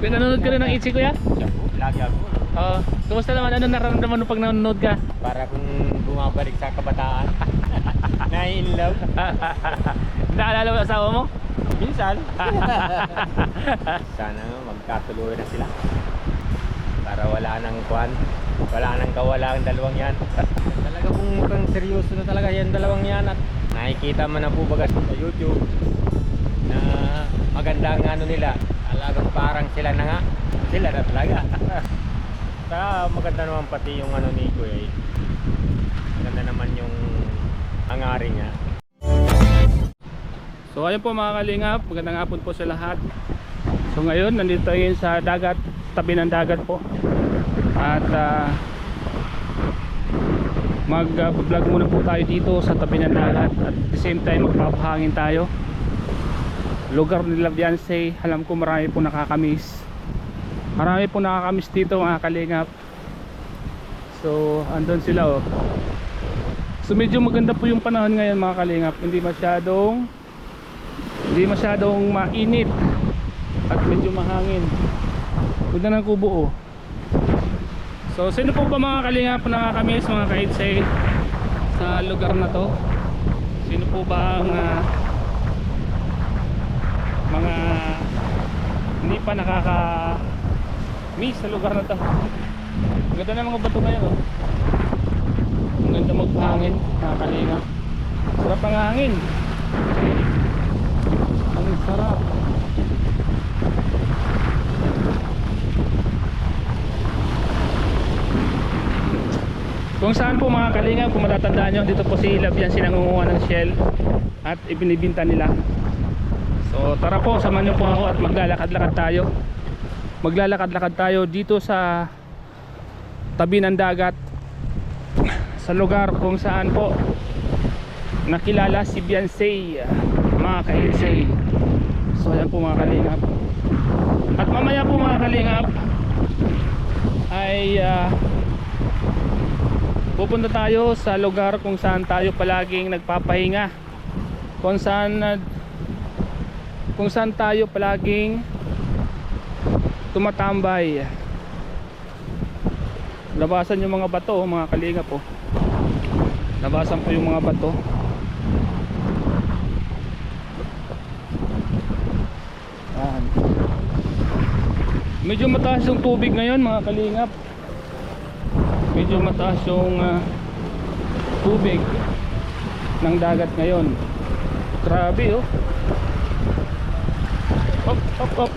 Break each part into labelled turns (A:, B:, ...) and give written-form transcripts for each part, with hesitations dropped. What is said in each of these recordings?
A: Pinanonood ka rin ng Itchy, kuya?
B: Siya po, lagi ako.
A: Oo. Kumusta naman? Ano nararamdaman mo pag nanonood ka?
B: Para kung bumabalik sa kabataan. Na-in love.
A: Naalala mo ang asawa mo?
B: Minsan. Sana magkatuloy na sila. Para wala nang kwan. Wala nang kawala ang dalawang yan. Talaga kung mukhang seryoso na talaga yan dalawang yan. At nakikita man na po baga sa YouTube na maganda ang ano nila. Talagang parang sila na nga. Sila na talaga. Saka maganda naman pati yung ano ni Kuya. Maganda naman yung hangarin niya.
A: So ayun po mga kalingap, magandang hapon po sa lahat. So ngayon nandito tayo sa dagat, tabi ng dagat po. At mag-vlog muna po tayo dito sa tabi ng dagat. At at the same time magpapahangin tayo. Lugar nila Beyonce, alam ko marami po nakakamiss. Marami po nakakamiss dito mga kalingap. So andun sila oh. So medyo maganda po yung panahon ngayon mga kalingap. Hindi masyadong mainit at medyo mahangin. Ganda ng kubo oh. So sino po ba mga kalingap nakakamiss mga kaitsay sa lugar na to? Sino po ba ang mga hindi pa nakaka-miss sa lugar na to? Ang ganda ng mga bato ngayon oh. Ang ganda maghangin mga kalingap. Sarap ang hangin. Ang sarap. Kung saan po mga kalingap, kung matatandaan nyo, dito po si Love yan, sinangunguha ng shell at ibinibinta nila. So tara po, samahan nyo po ako at maglalakad-lakad tayo. Maglalakad-lakad tayo dito sa tabi ng dagat, sa lugar kung saan po nakilala si Beyonce mga kailsay. So ayan po mga kalingap. At mamaya po mga kalingap ay pupunta tayo sa lugar kung saan tayo palaging nagpapahinga, kung saan tayo palaging tumatambay. Labasan yung mga bato mga kalingap po. Labasan po yung mga bato. Ayan. Medyo mataas yung tubig ngayon mga kalingap. Medyo mataas yung tubig ng dagat ngayon. Grabe oh. Hop hop hop.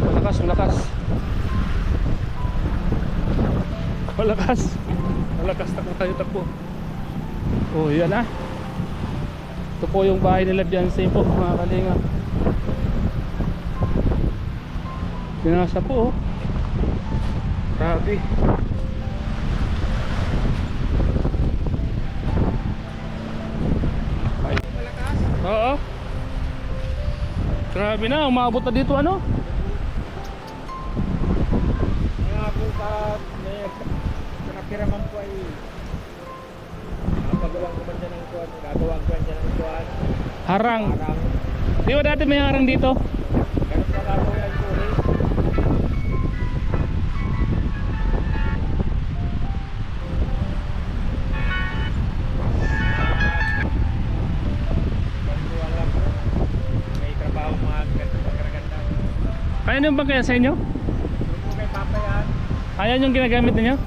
A: Malakas, malakas. Malakas. Malakas, takbo. Oh yan ah. Ito po yung bahay nila Beyonce po mga kalingap. Pinasa po oh. Grabe. Oo. Grabe na, umabot na dito ano?
B: Kaya po sa nakiraman po ay napagawang ko man dyan ng kuwan. Gagawang ko dyan ng kuwan.
A: Harang. Di ba dati may harang dito?
B: Ganun pa gagawin ay kuri.
A: Ayan yung bang kaya sa inyo?
B: Yung kay Papa yan.
A: Ayan yung ginagamit ninyo?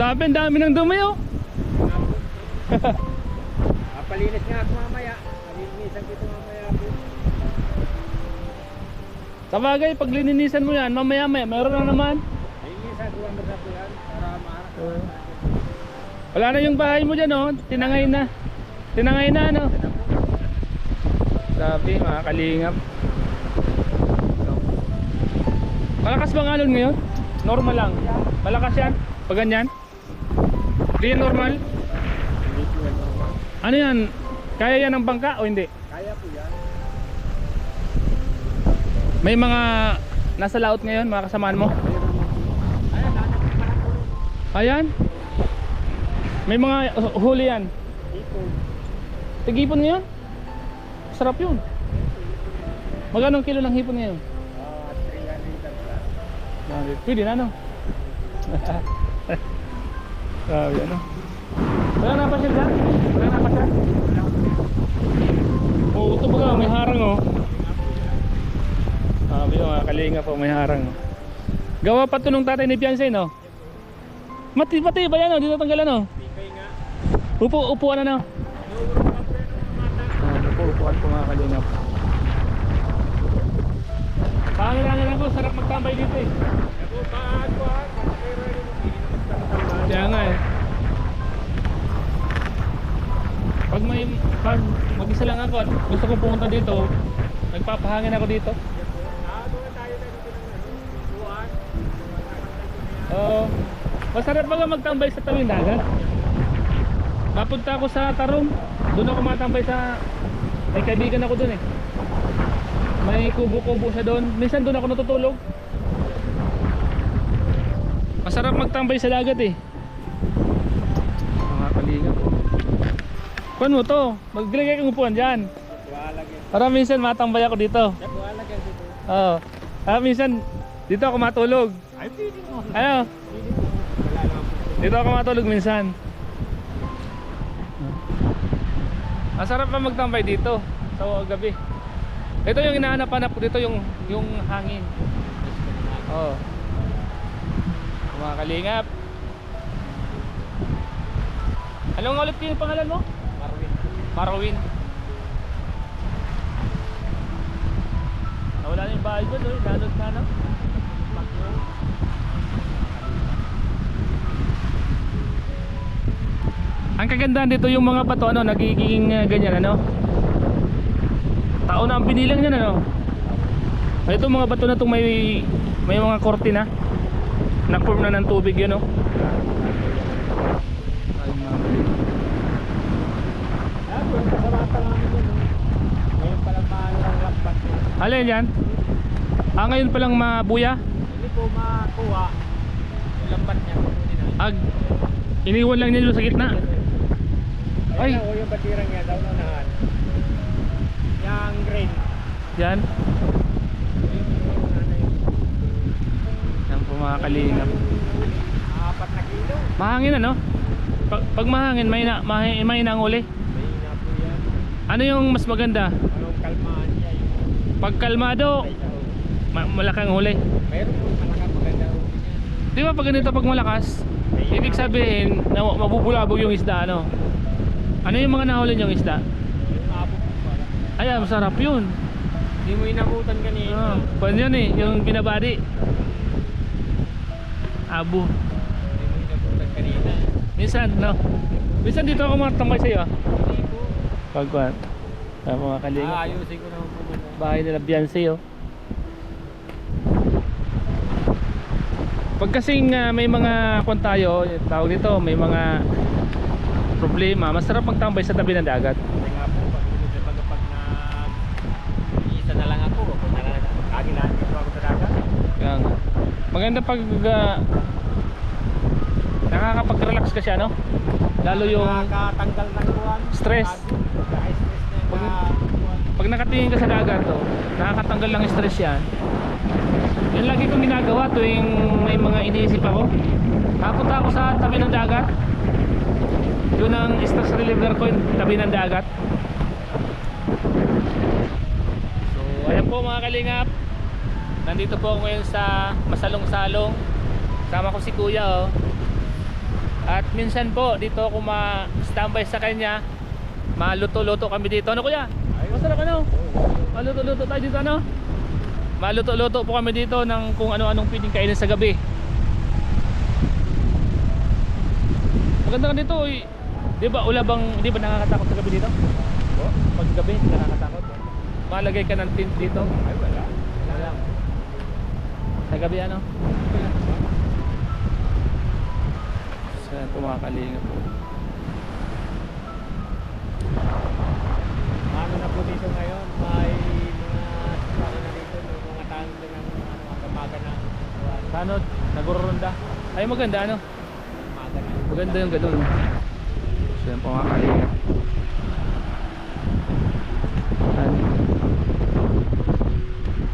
A: Dami ng dumi oh.
B: Palinis nga ako mamaya. Palinisan ko ito mamaya po.
A: Sabagay, pag lininisan mo yan, mamaya meron na naman.
B: Palinisan ko ang masap yan para maharap.
A: Wala na yung bahay mo dyan oh. Tinangay na ano. Sabi mga kalingap. Malakas bang alon ngayon? Normal lang. Malakas yan? Pag ganyan? Hindi yan normal?
B: Hindi po yan normal.
A: Ano yan? Kaya yan ng bangka o hindi?
B: Kaya po yan.
A: May mga nasa laot ngayon, mga kasamaan mo?
B: Ayan,
A: Ayan? May mga huli yan?
B: Ipon.
A: Tigipon ngayon? Sarap yun. Magkano ang kilo ng hipon ngayon? 300. Pwede na, no? Grabe, ano? Wala na pa siya dyan? Wala na pa siya? Oo, ito baga, may harang, oh. Sabi yung mga kalinga po, may harang, oh. Gawa pa to nung tatay ni Fiancé, no? Mati ba yan, no? Dito tanggalan, no? Upuan na, no? Upuan po mga kalinga po. Pangailangan ako, sarap magtambay dito, eh. Kaya nga, eh. Pag mag-isa lang ako at gusto kong pumunta dito, nagpapahangin ako dito. Oo. Masarap ba magtambay sa tawing dagat? Napunta ako sa Tarong. Doon ako matambay sa... May kaibigan ako doon, eh. May kubo-kubo siya doon. Minsan doon ako natutulog. Masarap magtambay sa dagat, eh. Mga kalinga po. Kuan mo to, maglagay kang upuan dyan. Para minsan matambay ako dito. Oo. Minsan dito ako matulog. Ano? Dito ako matulog minsan. Masarap pa magtambay dito sa gabi. Ito yung hinahanap-hanap ko dito, yung hangin. Oo. Mga kalingap. Anong ulit yung pangalan mo? Marwin. Nawala na yung bahay ko doon, dalot na, no? Ang kagandahan dito yung mga bato, ano, nagiging ganyan, ano? Tao na ang binilang yan, ano? Ito mga bato na itong may mga kortina na form na ng tubig, yan, no? Ay, mga
B: Ngayon palang mahalang lambat.
A: alin yan? Ngayon palang mabuya?
B: Hindi po makuha yung lambat niya.
A: Iniwan lang niya sa gitna. Ay,
B: O yung batirang niya daw naunahan. Yung green.
A: yan. Yan po mga kalingap.
B: 4 na kilo.
A: Mahangin, ano? Pag mahangin, may nang uli.
B: May na po yan.
A: Ano yung mas maganda?
B: Anong kalmaan niya yung
A: Pag kalmado,
B: ay daw.
A: malakang huli.
B: Mayroon po malakas maganda rin yan.
A: Di ba pag ganito, pag malakas, ibig sabihin na mabubulabog yung isda, ano? Ano yung mga nahuli yung isda?
B: Yung abo po para.
A: Ay, masarap yun.
B: Hindi mo inabutan kanina.
A: Pan yan, eh, yung binabadi. Abo.
B: Hindi mo inabutan kanina.
A: Minsan, no? Minsan dito ako matambay sa'yo, ah.
B: Hindi po.
A: Pagkuhan. Mga kalingap.
B: Ayusin ko naman po muna.
A: Bahay nila Beyonce, oh. Pag kasing may mga kwan tayo, tawag dito, may mga problema, masarap magtambay sa tabi ng dagat.
B: Kasi nga po, pag isa na lang ako, kagilaan dito ako sa dagat.
A: Kaya nga. Maganda pag nakakapag-relax ka siya, no? Lalo yung
B: nakakatanggal ng kuwan.
A: stress.
B: Stress na
A: Pag nakatingin ka sa dagat, oh, nakakatanggal ng stress yan. Yun lagi kong ginagawa tuwing may mga iniisip ako. Kapunta ako sa tabi ng dagat. Yun ang stress reliever ko, yung tabi ng dagat. So ayan po mga kalingap, nandito po ako ngayon sa Masalong-Salong. Sama ko si kuya, oh. At minsan po dito ako ma-standby sa kanya. Maluto-luto kami dito. Ano kuya? Masarap, ano? Maluto-luto tayo dito, ano? Maluto-luto po kami dito ng kung ano-anong pwedeng kainin sa gabi. Maganda ka dito, eh. Di ba ulabang, di ba nakakatakot sa gabi dito? Pag gabi, nakakatakot. Malagay ka ng tent dito.
B: Ay wala.
A: Wala. Sa gabi, ano? So yan po mga kalingap po.
B: Ano na po dito ngayon? May mga ano na dito, may mga tanong din ng mga kamaga na kuwan.
A: Tanod, nagururunda. Ay maganda, ano?
B: Kamaga na.
A: Maganda yung ganun. So yan po mga kalingap.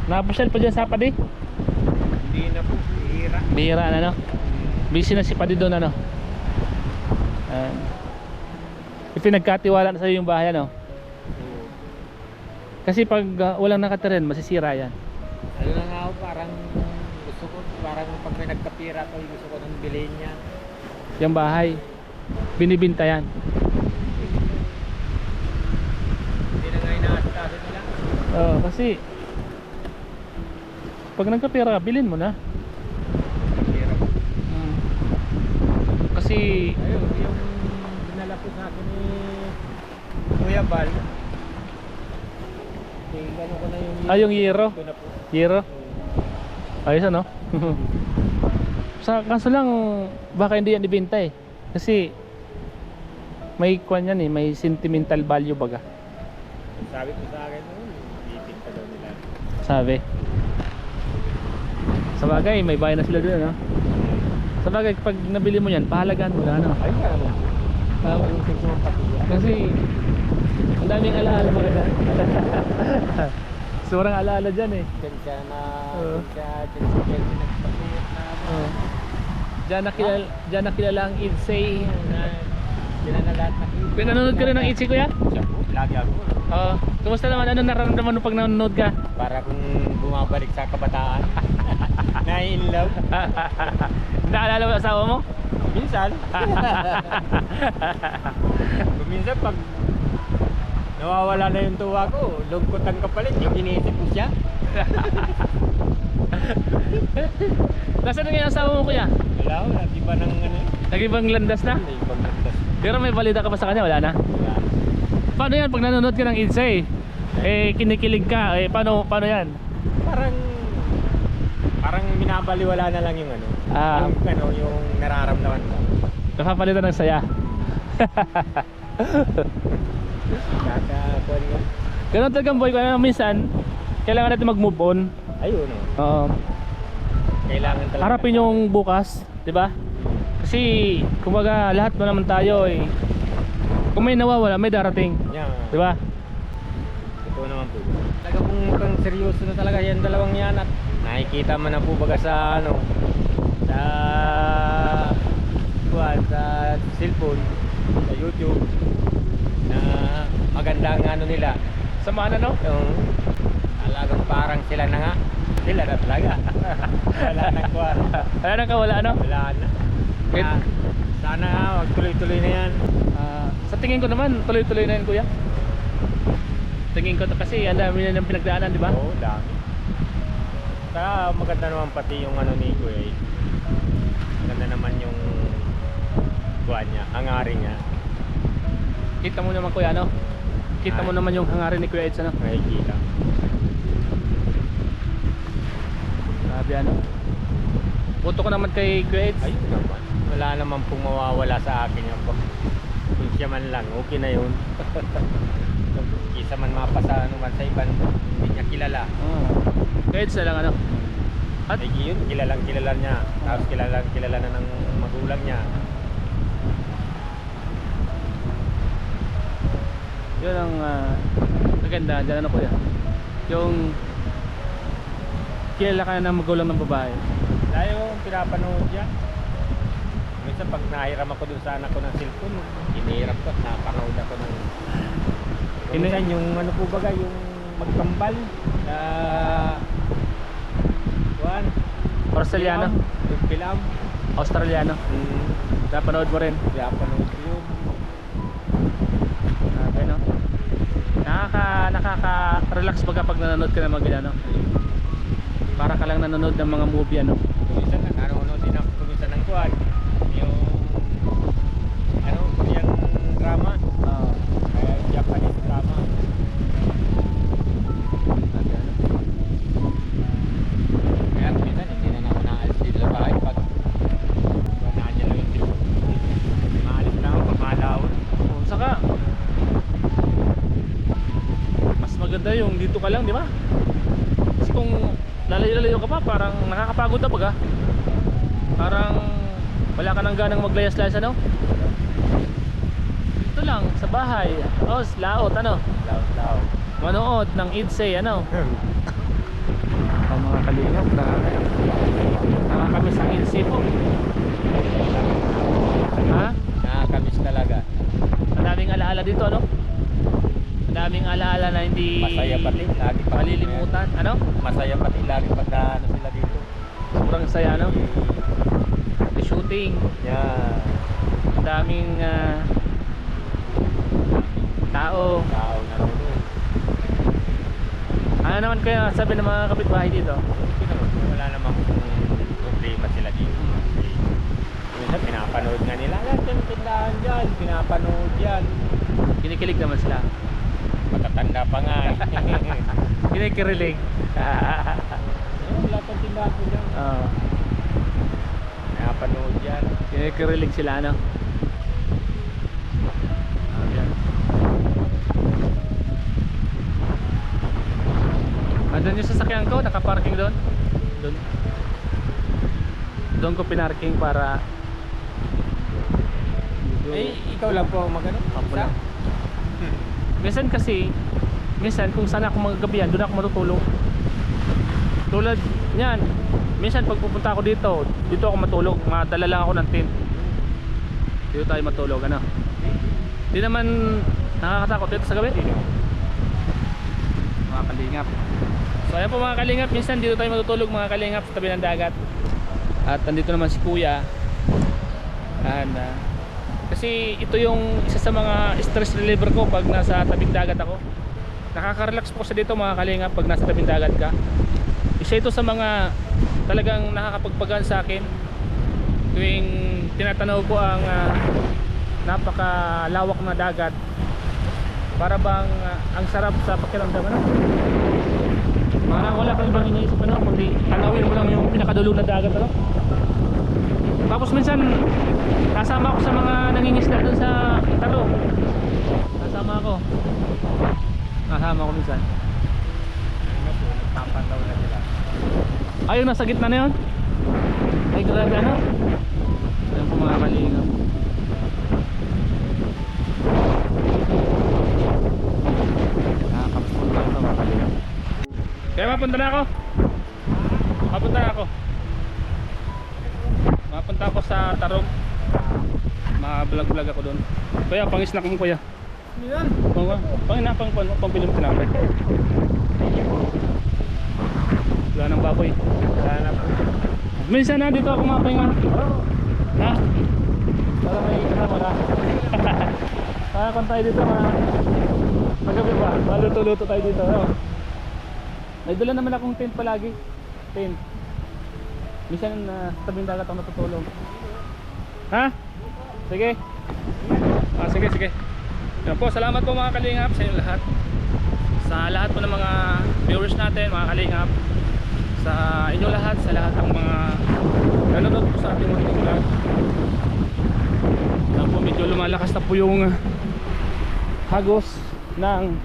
A: Napasyal pa dyan sa Padi?
B: Hindi na po, hira.
A: Bihira na, no? Busy na si Padi doon, ano? Ipinagkatiwala na sa'yo yung bahay, ano? Kasi pag walang nakatira rin, masisira yan.
B: Ano na nga ako, parang gusto ko, parang pag may nagkapira ko, gusto ko nang bilhin niya.
A: Yung bahay, binibinta yan.
B: Hindi na nga inaasikaso nila.
A: Oo, kasi pag nagkapira ka, bilhin mo na.
B: Hira po.
A: Kasi
B: Ayun, yung dinala po sa akin ni Kuya Bal. Gano ko na yung
A: yung Yero.
B: ko na po.
A: Yero. Ayos, ano? Kaso lang baka hindi yan ibenta eh. Kasi may kwan yan eh, may sentimental value baga.
B: Sabi ko sa akin, bibinta daw nila.
A: Sabi. Sa bagay, may bayan na sila doon, no? Sa bagay, pag nabili mo yan, pahalagaan mo na, ano?
B: Ay, ano? Parang yung tingin mo pati.
A: Kasi ang daming alaala mga dyan. Sobrang alaala dyan eh.
B: Diyan siya na,
A: Oo.
B: diyan siya nagpapayat na.
A: Diyan nakilala ang Idsay.
B: Diyan na lahat nakita.
A: Pinanonood ka rin ng Idsay, kuya?
B: Siya po, lagi ako.
A: Oo. Kumusta naman? Ano nararamdaman mo pag nanonood ka?
B: Para kung bumabalik sa kabataan. Na-in love.
A: Naalala mo ang asawa mo?
B: Minsan. Minsan pag nawawala na yung tuwa ko, lungkot ang kapalit, yung iniisip ko siya.
A: Nasaan na ngayon ang asawa mo, kuya?
B: Wala ko, iba ng ano.
A: Nag-ibang landas na?
B: May ibang landas.
A: Pero may balita ka ba sa kanya? Wala na?
B: Wala.
A: Paano yan pag nanonood ka ng Idsay? Eh, kinikilig ka. Eh, paano yan?
B: Parang binabaliwala na lang yung ano.
A: Ah.
B: Yung nararamdaman mo.
A: Nakapalitan ng saya.
B: Kakakuan mo.
A: Ganun talagang boy ko. Minsan, kailangan natin mag-move on.
B: Ayun oh.
A: Oo.
B: Kailangan talaga.
A: Harapin yung bukas, 'di ba? Kasi kumbaga lahat mo naman tayo eh. Kung may nawawala, may darating,
B: Yeah.
A: 'di ba?
B: Ito naman po. Talaga pong mukhang seryoso na talaga yan dalawang yan at nakikita mo na po baga sa ano sa sa cellphone, sa YouTube na maganda ang ano nila.
A: Samahan ano?
B: Yung talagang parang sila na nga. Sila na talaga. Wala nang kuwan.
A: Wala nang kawala ano?
B: Wala na.
A: Wait.
B: Sana magtuloy-tuloy na yan.
A: Sa tingin ko naman, tuloy-tuloy na yun, kuya. Tingin ko kasi ang dami na ng pinagdaanan, 'di ba?
B: Oo, dami. Saka maganda naman pati yung ano ni Kuya. Maganda naman yung kuwan niya, hangarin niya.
A: Kita mo naman, kuya, ano? Kita mo naman yung hangarin ni Kuya Eds, ano?
B: Nakikita.
A: Grabe, ano? Punto ko naman kay Kuya Eds.
B: Ayun naman. Wala naman pong mawawala sa akin yan po. Kung siya man lang, okay na yun. Isa man mapasa ano man sa iban, hindi niya kilala.
A: Kuya Eds na lang, ano? At
B: Ay yun, kilalang kilala niya. Tapos kilalang kilala na ng magulang niya.
A: yun ang maganda dyan, ano, kuya? Yung kilala ka na ng magulang ng babae.
B: Dahil yung pinapanood niya. Minsan pag nahiram ako dun sa anak ko ng cellphone, hinihiram ko at napanood ako ng minsan yung ano po baga, yung magkambal na kuwan,
A: Australiano?
B: yung film.
A: Australiano? Napanood mo rin?
B: Pinapanood ko yun.
A: Grabe, no? Nakaka-relax baga pag nanonood ka ng mga ganyan, no? Para ka lang nanonood ng mga movie, ano?
B: Minsan nanonood din ako minsan ng kuwan, yung ano, Korean drama, Japanese drama. Kaya minsan hindi na ako naalis dito sa bahay pag wala niya lang yung cellphone. Maalis lang ako, malawon.
A: Saka mas maganda yung dito ka lang, di ba? Kasi kung lalayo-lalayo ka pa, parang nakakapagod na baga. Parang wala ka nang ganang maglayas-layas, ano? Dito lang sa bahay. Laot, ano?
B: Laot.
A: Manood ng Idsay, ano? kalingap, grabe. Nakakamiss ang ilsi po. Ha?
B: Nakakamiss talaga.
A: Madaming alaala dito, ano? Madaming alaala na hindi
B: Masaya pati, lagi pa
A: malilimutan. Ano?
B: Masaya pati, lagi pagka ano sila dito.
A: Sobrang saya, ano? The shooting.
B: Yeah.
A: Madaming tao.
B: Tao na rin.
A: Ano naman kaya sabi ng mga kapitbahay dito?
B: Wala namang problema sila dito. Kasi minsan pinapanood nga nila. Lahat yung tindahan dyan, pinapanood yan.
A: Kinikilig naman sila.
B: Matatanda pa nga eh.
A: Kinikilig.
B: Lahat yung tindahan ko dyan.
A: Oo.
B: Pinapanood yan.
A: Kinikilig sila, ano? Ayan. Andun yung sasakyan ko, nakaparking doon. Doon ko pinarking para
B: Eh, ikaw lang po magano?
A: Ako lang. Minsan kung saan ako magagabihan, doon ako matutulog. Tulad niyan, minsan pag pupunta ako dito ako matulog. Madala lang ako ng tent. Dito tayo matulog, ano? Di naman nakakatakot dito sa gabi. Mga kalingap. So ayan po mga kalingap, minsan dito tayo matutulog mga kalingap sa tabi ng dagat. At nandito naman si Kuya. And kasi ito yung isa sa mga stress reliever ko pag nasa tabing dagat ako. Nakaka-relax po sa dito mga kalingap pag nasa tabing dagat ka. Isa ito sa mga talagang nakakapagpagaan sa akin tuwing tinatanaw ko ang napakalawak na dagat. Para bang ang sarap sa pakiramdam, ano? Parang wala kang ibang iniisip, ano? Kundi tanawin mo lang yung pinakadulo na dagat, ano? Tapos minsan kasama ako sa mga nangingisda dun sa Taro. Kasama ko minsan.
B: Nagpapandaw na sila.
A: Ayun, nasa gitna na yun. Ay grabe, ano? Ayan po mga kalingap. Nakakapagod lang ito mga kalingap. Kaya mapunta na ako. Mapunta ako sa Tarong. Vlog ako doon. Kaya pang-snack mo kuya.
B: Yan.
A: Pang-pilim tinapay. Wala nang baboy.
B: Wala na po.
A: Minsan na dito ako mapahinga. Ha? Para may kasama ka. Kakakan tayo dito magabi pa. Maluto-luto tayo dito. May dala naman akong tent palagi. Tent. Minsan sa tabing dagat ako natutulog. Ha? Sige. Sige. Yan po, salamat po mga kalingap sa inyo lahat. Sa lahat po ng mga viewers natin, mga kalingap. Sa inyo lahat, sa lahat ng mga nanonood po sa ating mga vlog. Yan po, medyo lumalakas na po yung hagos ng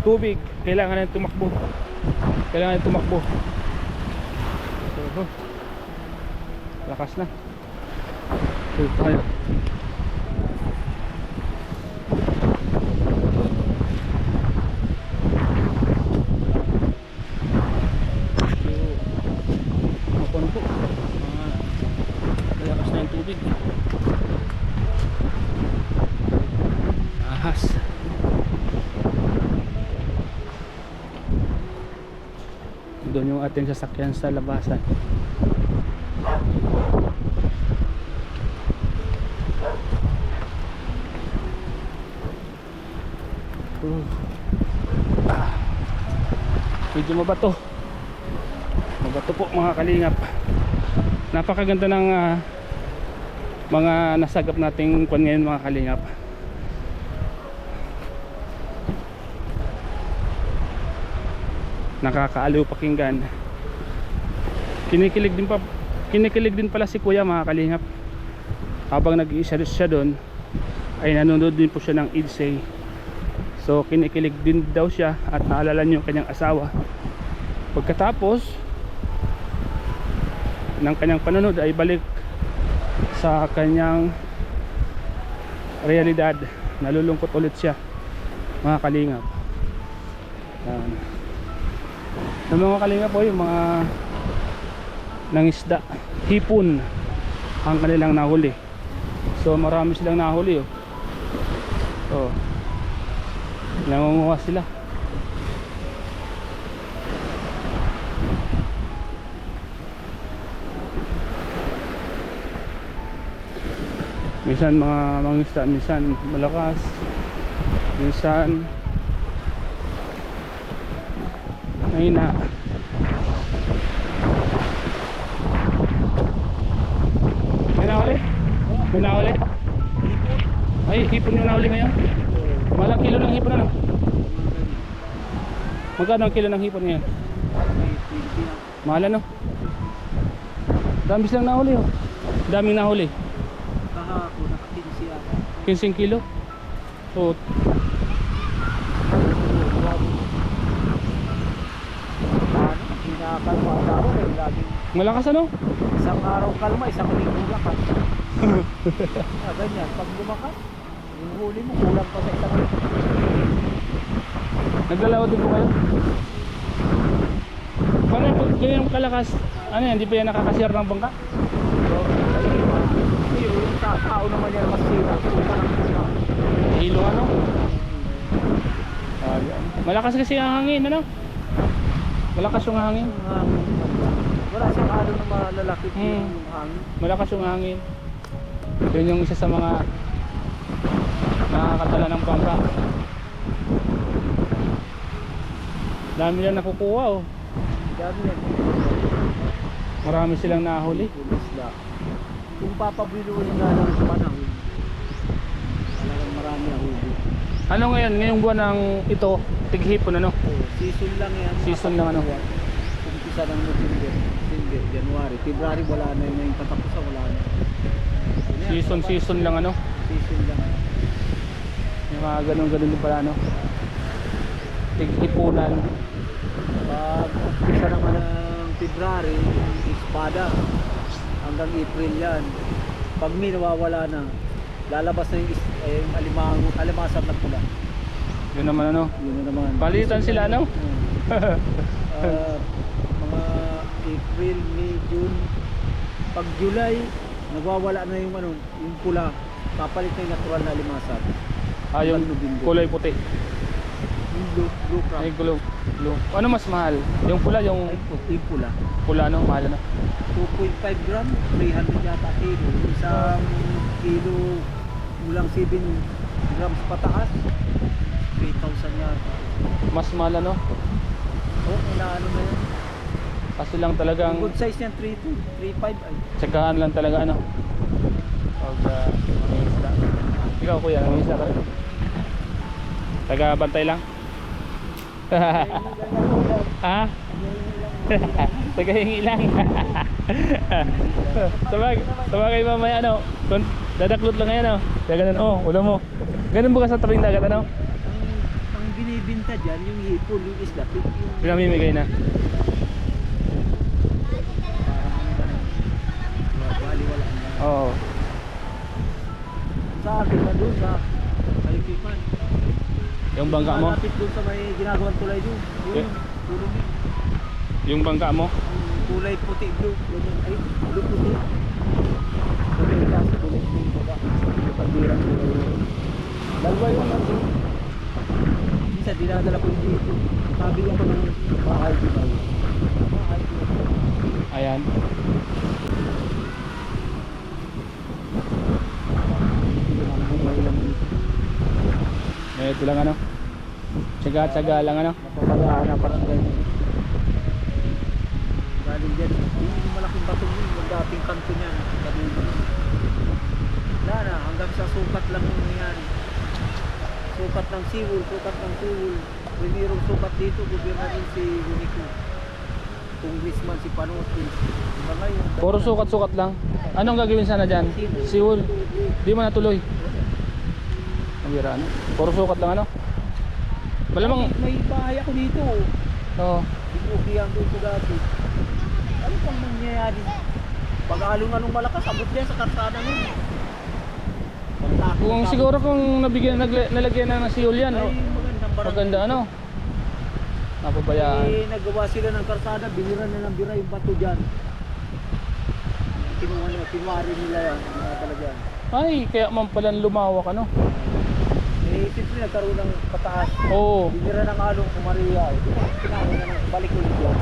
A: tubig. Kailangan natin tumakbo. So, lakas na. Dito tayo. Mapon po. Lakas na yung tubig. Ahas. Doon yung ating sasakyan sa labasan. Medyo mabato po mga kalingap. Napakaganda ng mga nasagap nating kwan ngayon mga kalingap. Nakakaaliw pakinggan. Kinikilig din pala si Kuya mga kalingap. Habang nag-iisa siya doon ay nanonood din po siya ng Idsay. So kinikilig din daw siya at naalala niyo yung kanyang asawa. Pagkatapos ng kanyang panonood ay balik sa kanyang realidad. Nalulungkot ulit siya mga kalingap. Ng mga kalingap po yung mga ng isda, hipon ang kanilang nahuli. So marami silang nahuli oh. So nangunguha sila. Minsan mga mangisda, minsan malakas, minsan mahina. May nahuli? May nahuli? Ay, hipon yung nahuli ngayon? Malang kilo ng hipon ano? Magkano ang kilo ng hipon ngayon? Mahal ano? Dami silang nahuli oh. Daming nahuli.
C: Kahapon, naka-15 ako.
A: 15 kilo? So,
C: Hinakalma ako eh, laging
A: malakas ano?
C: isang araw kalma, isang linggo lakas. Ganyan, pag lumakas, yung huli mo kulang pa sa isang linggo.
A: Naglalaro din po kayo? Paano po yung kalakas? Ano yan? Hindi pa yan nakakasir ng bangka?
C: So, yung tao naman yan masira, puta ng puta.
A: Hilo ano? Malakas kasi ang hangin ano? Malakas yung hangin.
C: Wala siyang ano na malalaki yung hangin.
A: Malakas yung hangin. Yun yung isa sa mga nakakatala ng bangka. Dami lang nakukuha oh.
C: Dami yan.
A: Marami silang nahuli.
C: Isla. Kung papabiluin nga lang sa panahon, talagang marami ang huli.
A: Ano ngayon? Ngayong buwan ng ito, tighipon ano?
C: Season lang yan.
A: Season lang ano?
C: Umpisa ng November, December, January, February wala na yun, yung katapusan wala na.
A: Season lang ano?
C: Season lang.
A: Yung mga ganun pala ano? Tighipunan.
C: Pag umpisa naman ng February, espada, hanggang April yan. Pag May nawawala na, lalabas na yung alimasag na pula.
A: Yun naman ano?
C: Yun na naman.
A: Palitan sila ano?
C: Mga April, May, June. Pag July, nagwawala na yung ano, yung pula. Kapalit na yung natural na limasag.
A: Yung kulay puti.
C: Yung blue crab.
A: Ay, blue. Ano mas mahal? Yung pula, yung
C: Yung pula.
A: pula ano? Mahal ano?
C: 2.5 gram, 300 yata kilo. Isang kilo mulang 7 grams pataas, 3,000 yata.
A: Mas mahal ano?
C: Oo, inaano na yun.
A: Kasi lang
C: Ang
A: talagang
C: good size niyan, 3.2, 3.5 ay.
A: tsagahan lang talaga ano? Pag mangingisda. Ikaw kuya, nangingisda ka rin? Taga-bantay lang? Ha? Tagahingi lang. Sabagay mamaya ano, dadaklot lang ngayon kaya ganun ulam mo. Ganun ba ka sa tabing dagat ano?
C: Ang binibinta dyan, yung hipon, yung isda, yung
A: Pinamimigay na.
C: baliwala na.
A: Oo.
C: Sa akin na doon, sa Kalipipan.
A: Yung bangka mo?
C: Malapit doon sa may ginagawang tulay doon. Yun, tulong yun.
A: Yung bangka mo?
C: Ang kulay puti, blue. Ganyan, ay, blue puti. Sabi nila sa kulay blue, baba. Yung pagdirang kulay. Dalawa yung ano. Minsan, dinadala ko yung dito. Sabi ako ng bahay dito. Bahay dito.
A: Ayan. Ito lang ano? Tsaga-tsaga lang ano?
C: Napapagaan na parang ganyan. Galing dyan. Yung malaking bato yun, yung dating kanto niyan. Wala na, hanggang sa sukat lang yan. Sukat ng siwol, sukat ng siwol. May mayroong sukat dito, gobyerno rin si Unico. Congressman si Panotis. Diba ngayon?
A: Puro sukat-sukat lang. Anong gagawin sana dyan? Siwol. Di mo natuloy. Ang bira ano? Puro sukat lang ano? Malamang.
C: May bahay ako dito.
A: Oo.
C: Inukihan doon ko dati. Ano pang nangyayari? Pag along-along malakas, abot yan sa karsada nun.
A: Kung siguro kung nalagyan na ng siwol yan,
C: ay, magandang barangay.
A: maganda ano? Napabayaan.
C: Nagawa sila ng karsada, binira na ng bira yung bato dyan. kinuha nila, pinwari nila yan, mga talaga.
A: Ay, kaya man pala lumawak ano.
C: Eh, siyempre nagkaroon ng pataas.
A: Oo.
C: Binira ng along kumaria. Pinawin na ng balik ulit yun.